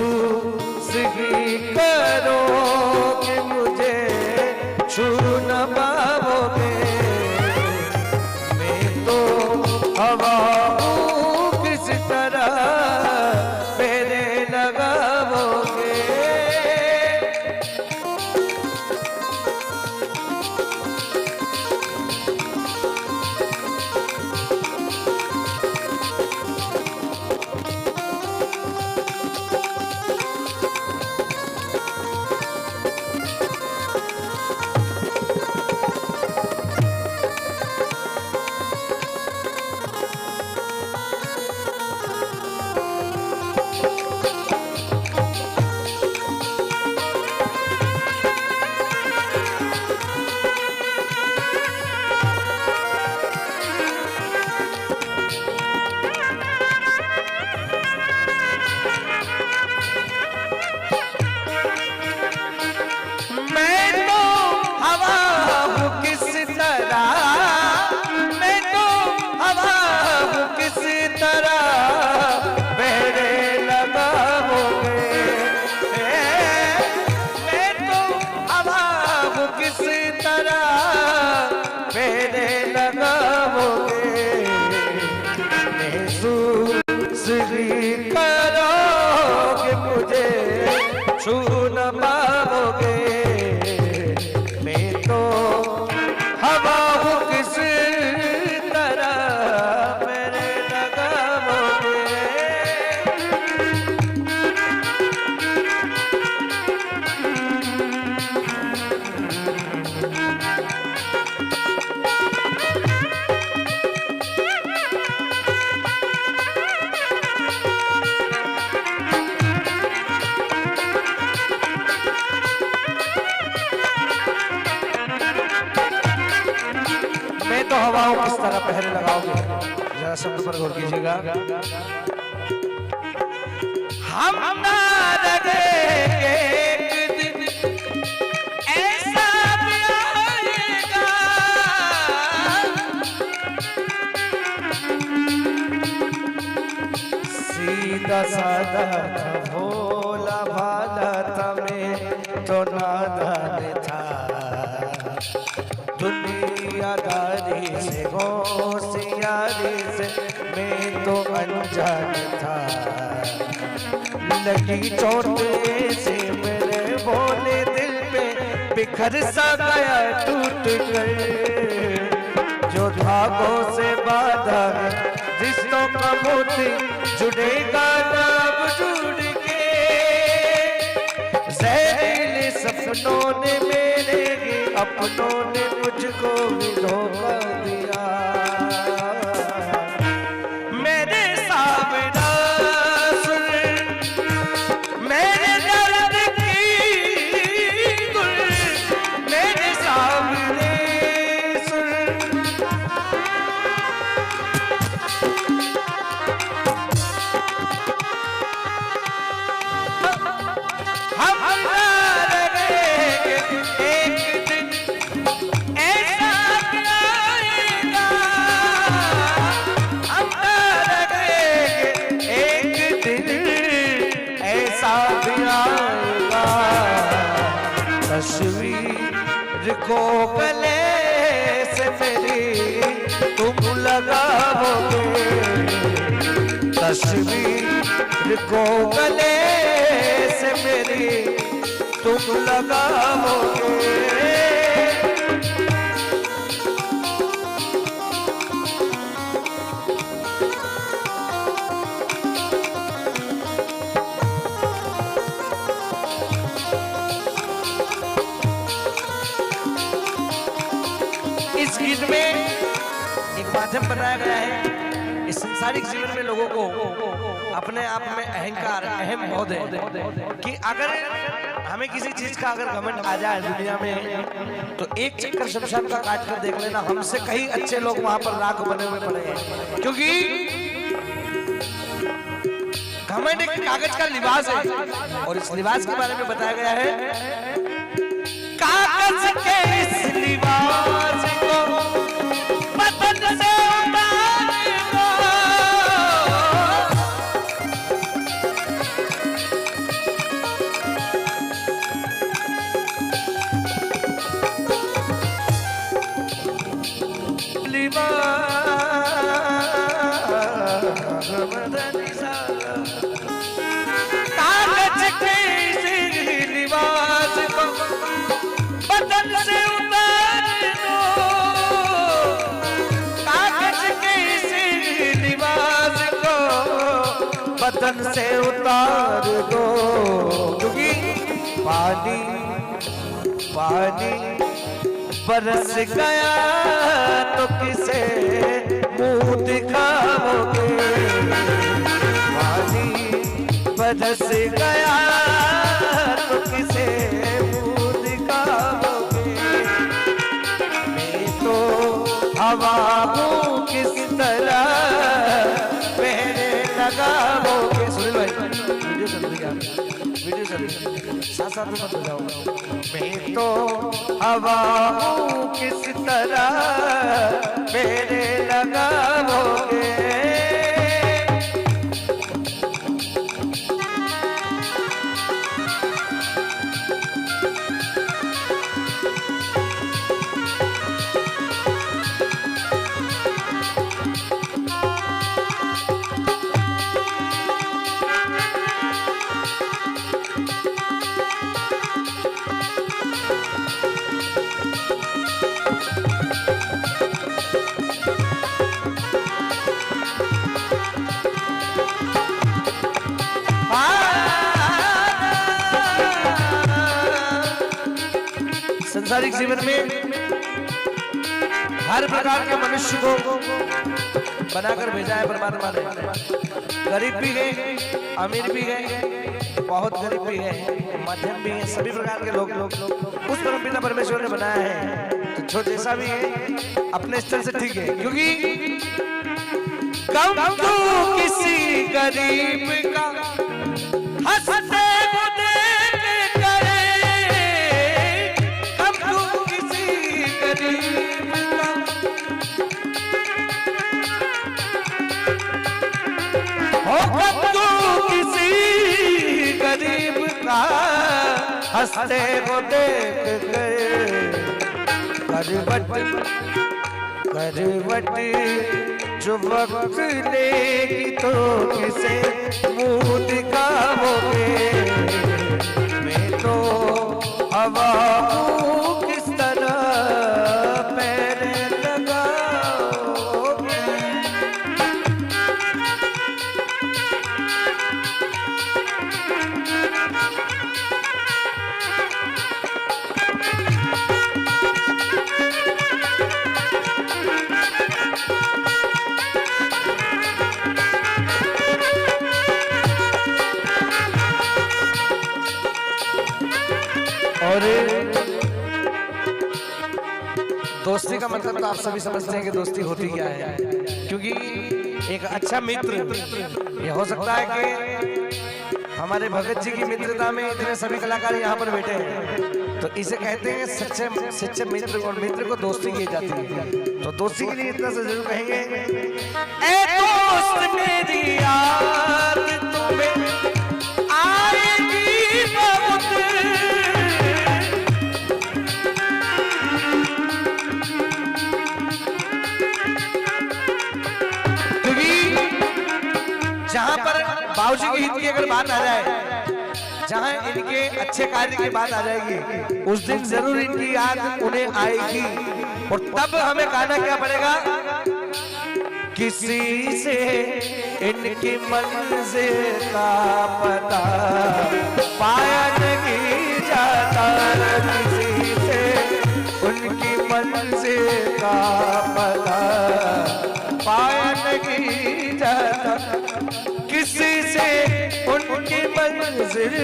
महसूस ही करोगे मुझे छू न पाओगे। मैं तो हवा हूँ किस तरह मेरे लगाओगे। करोगे मुझे छू न पाओगे। मैं तो हवा हूँ किस तरह मेरे लगाओगे। तो हवाओं किस तरह पहरे लगाओगे, जरा शब्द पर गौर कीजिएगा। हम ना लगेंगे एक दिन ऐसा भी आएगा, सीधा साधा भोला भाला था मैं तो नादान था। दुनियादारी से होशियारी से मैं तो अनजान था। लगी चोट से मेरे भोले दिल पे बिखर सा गया टूट कर। जो धागों से बांधा रिश्तों का मोती जुड़ेगा ना अब जुड़ के। जहरीले सपनों ने मेरे अपनों ने मुझको भी धोखा दिया। मेरे सामना सुन मेरे दर्द की गुल, मेरे सामने सुन। हम लगेंगे एक दिन ऐसा आएगा, हम लगेंगे एक दिन ऐसा भी आएगा। तस्वीर को गले से मेरी तुम लगाओगे। तस्वीर को गले से मेरी तुम लगाओगे। इस गीत में एक माध्यम बनाया गया है। इस सांसारिक जीवन में लोगों को अपने आप में अहंकार अहम बहुत है कि अगर हमें किसी चीज का अगर घमंड आ जाए दुनिया में तो एक चक्कर शमशान का काट कर देख लेना, हमसे कहीं अच्छे लोग वहां पर राख बने हुए पड़े हैं। क्योंकि घमंड एक कागज का लिबास है और इस लिबास के बारे में बताया गया है। कागज के इस लिबास को बदन से उतार दो, से उतार दो, क्योंकि पानी पानी बरस गया तो किसे मुंह दिखाओगे, पानी बरस गया तो किसे मुंह दिखाओगे। मैं तो हवा हूँ किस तरह पहरे लगाओगे। सुनील भाई वीडियो चल रही है, वीडियो चल रही है, साथ साथ में मत बजाओ। मैं तो हवा हूँ किस तरह पहरे लगाओगे। सांसारिक जीवन में हर प्रकार के मनुष्य को बनाकर भेजा है परमात्मा ने। गरीब भी है, अमीर भी है, बहुत गरीब भी है, मध्यम भी है, सभी प्रकार के लोग उस परमपिता परमेश्वर ने बनाया है। तो जो जैसा भी है अपने स्तर से ठीक है, क्योंकि कम तो किसी गरीब का हंसते हंसते को देख गए करवट जो वक्त लेगी तो किसे मुंह दिखाओगे। मैं तो हवा हूँ किस तरह पैर लगाओगे। और दोस्ती का मतलब तो आप सभी समझते हैं कि दोस्ती होती क्या है, क्योंकि एक अच्छा मित्र ये हो सकता है कि हमारे भगत जी की मित्रता में इतने सभी कलाकार यहाँ पर बैठे हैं, तो इसे कहते हैं सच्चे मित्र, और मित्र को दोस्ती की जाती है। तो दोस्ती के लिए इतना से जरूर कहेंगे, ए दोस्त मेरी याद तुम्हें आएगी बहुत, जहां पर बाबूजी के हित की अगर बात आ जाए, जहां इनके अच्छे कार्य की बात आ जाएगी, उस दिन जरूर इनकी याद उन्हें आएगी। और तब हमें कहना क्या पड़ेगा, किसी से इनकी मंजिल का पता पाया नहीं जाता, किसी से उनकी मंजिल का पता पाया नहीं जाता, किसी से उनकी मंजिल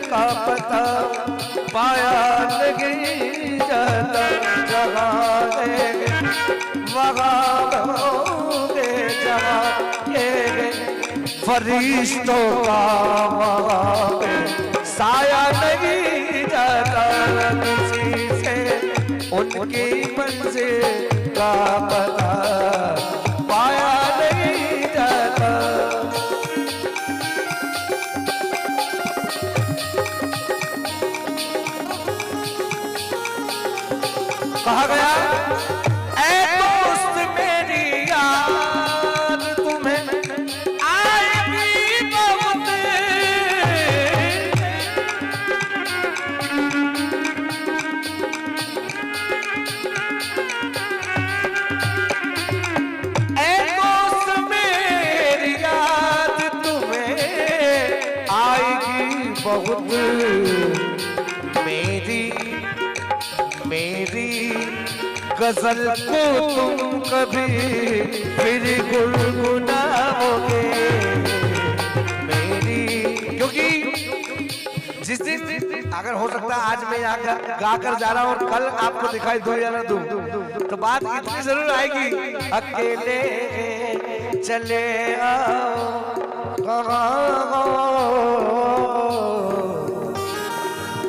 का पता पाया नहीं जाता। जहाँ वहाँ होंगे, जहाँ ये फरिश्तों का वहाँ पे साया नहीं जाता, किसी से उनकी मंजिल का पता पाया नहीं जाता। कहा गया, ऐ दोस्त मेरी याद तुम्हें आएगी बहुत, ऐ दोस्त मेरी याद तुम्हें बहुत मेरी गजल को तुम कभी फिर गुनगुनाओगे मेरी, क्योंकि जिस दिन अगर हो सकता है आज मैं यहाँ गाकर जा रहा हूँ और कल आपको दिखाई दूं या ना दूं, तो बात इतनी जरूर आएगी, अकेले चले आओ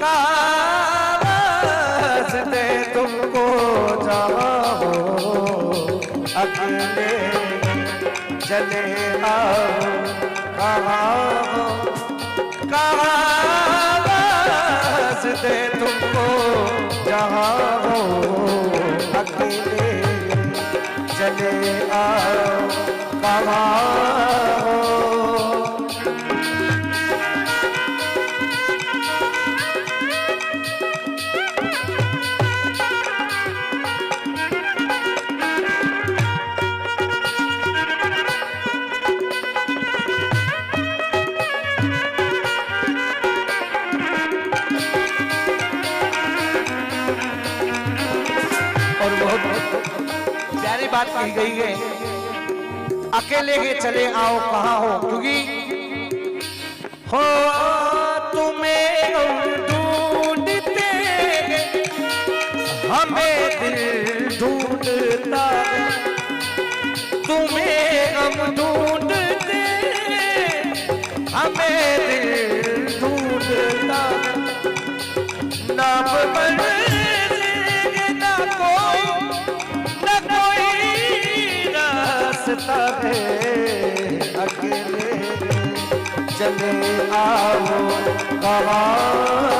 काश दे तुमको जाओ, अकेले चले आओ काश दे तुमको जहाँ हो, अकेले चले आओ कहाँ हो। और बहुत प्यारी बात कही गई है, अकेले के चले आओ कहाँ हो, क्योंकि हो तुम्हें ढूंढते हमें दिल ढूंढता, तुम्हें हम ढूंढते हमें दिल ढूंढता, नाम पर है अकेले चले आओ कहाँ